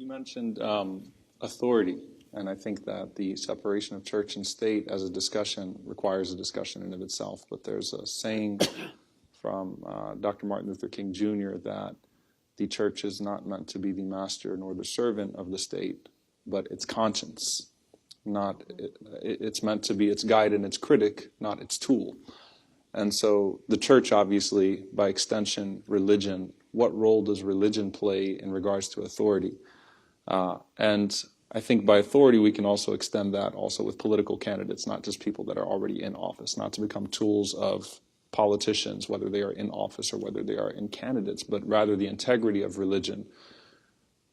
You mentioned authority, and I think that the separation of church and state as a discussion requires a discussion in of itself. But there's a saying from Dr. Martin Luther King Jr. that the church is not meant to be the master nor the servant of the state, but its conscience. It's meant to be its guide and its critic, not its tool. And so the church, obviously, by extension, religion, what role does religion play in regards to authority? And I think by authority, we can also extend that also with political candidates, not just people that are already in office, not to become tools of politicians, whether they are in office or whether they are in candidates, but rather the integrity of religion.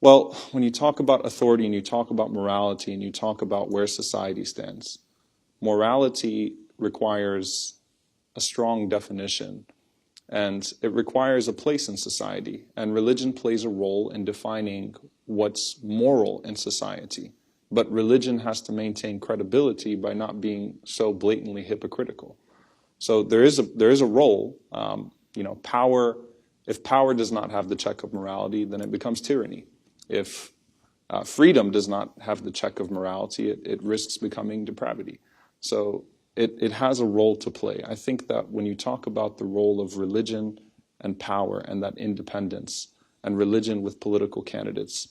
Well, when you talk about authority and you talk about morality and you talk about where society stands, morality requires a strong definition, and it requires a place in society, and religion plays a role in defining what's moral in society. But religion has to maintain credibility by not being so blatantly hypocritical. So there is a role. Power. If power does not have the check of morality, then it becomes tyranny. If freedom does not have the check of morality, it risks becoming depravity. So it has a role to play. I think that when you talk about the role of religion and power and that independence, and religion with political candidates,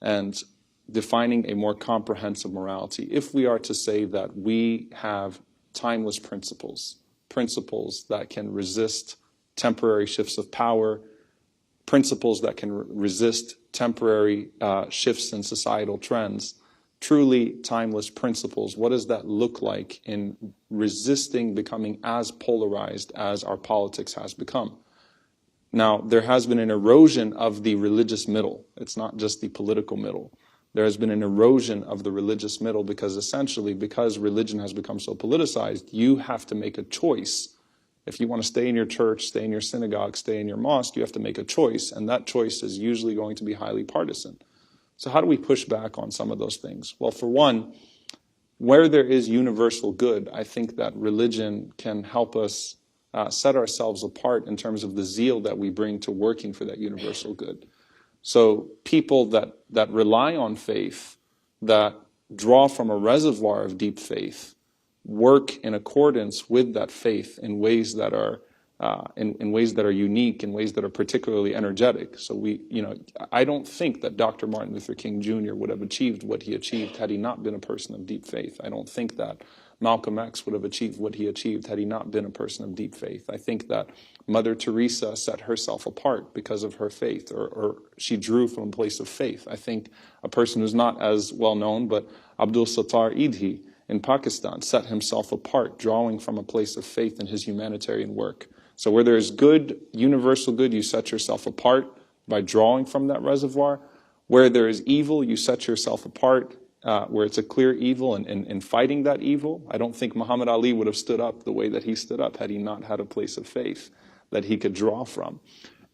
and defining a more comprehensive morality, if we are to say that we have timeless principles that can resist temporary shifts of power, principles that can resist temporary shifts in societal trends, truly timeless principles, what does that look like in resisting becoming as polarized as our politics has become? Now, there has been an erosion of the religious middle. It's not just the political middle. There has been an erosion of the religious middle because religion has become so politicized, you have to make a choice. If you want to stay in your church, stay in your synagogue, stay in your mosque, you have to make a choice, and that choice is usually going to be highly partisan. So how do we push back on some of those things? Well, for one, where there is universal good, I think that religion can help us set ourselves apart in terms of the zeal that we bring to working for that universal good. So people that rely on faith, that draw from a reservoir of deep faith, work in accordance with that faith in ways that are in ways that are unique, in ways that are particularly energetic. So I don't think that Dr. Martin Luther King Jr. would have achieved what he achieved had he not been a person of deep faith. I don't think that Malcolm X would have achieved what he achieved had he not been a person of deep faith. I think that Mother Teresa set herself apart because of her faith, or she drew from a place of faith. I think a person who's not as well known, but Abdul Sattar Idhi in Pakistan set himself apart, drawing from a place of faith in his humanitarian work. So where there is good, universal good, you set yourself apart by drawing from that reservoir. Where there is evil, you set yourself apart where it's a clear evil and fighting that evil. I don't think Muhammad Ali would have stood up the way that he stood up had he not had a place of faith that he could draw from.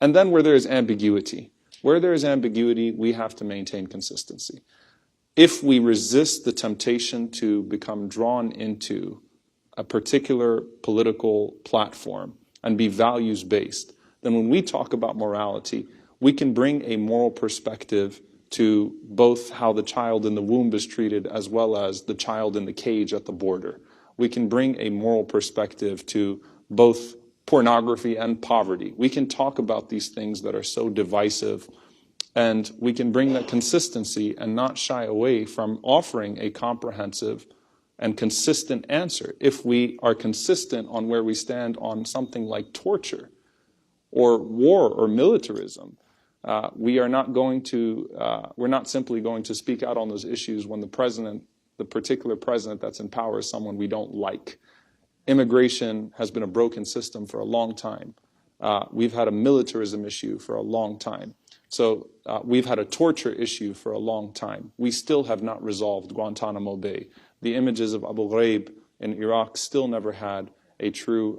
And then where there is ambiguity. Where there is ambiguity, we have to maintain consistency. If we resist the temptation to become drawn into a particular political platform and be values-based, then when we talk about morality, we can bring a moral perspective to both how the child in the womb is treated as well as the child in the cage at the border. We can bring a moral perspective to both pornography and poverty. We can talk about these things that are so divisive, and we can bring that consistency and not shy away from offering a comprehensive and consistent answer. If we are consistent on where we stand on something like torture or war or militarism, we're not simply going to speak out on those issues when the particular president that's in power is someone we don't like. Immigration has been a broken system for a long time. We've had a militarism issue for a long time. So we've had a torture issue for a long time. We still have not resolved Guantanamo Bay. The images of Abu Ghraib in Iraq still never had a true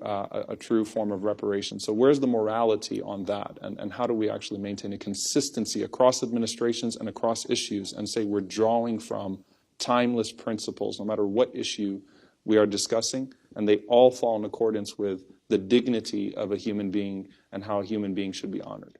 form of reparation. So where's the morality on that? And how do we actually maintain a consistency across administrations and across issues and say we're drawing from timeless principles no matter what issue we are discussing, and they all fall in accordance with the dignity of a human being and how a human being should be honored.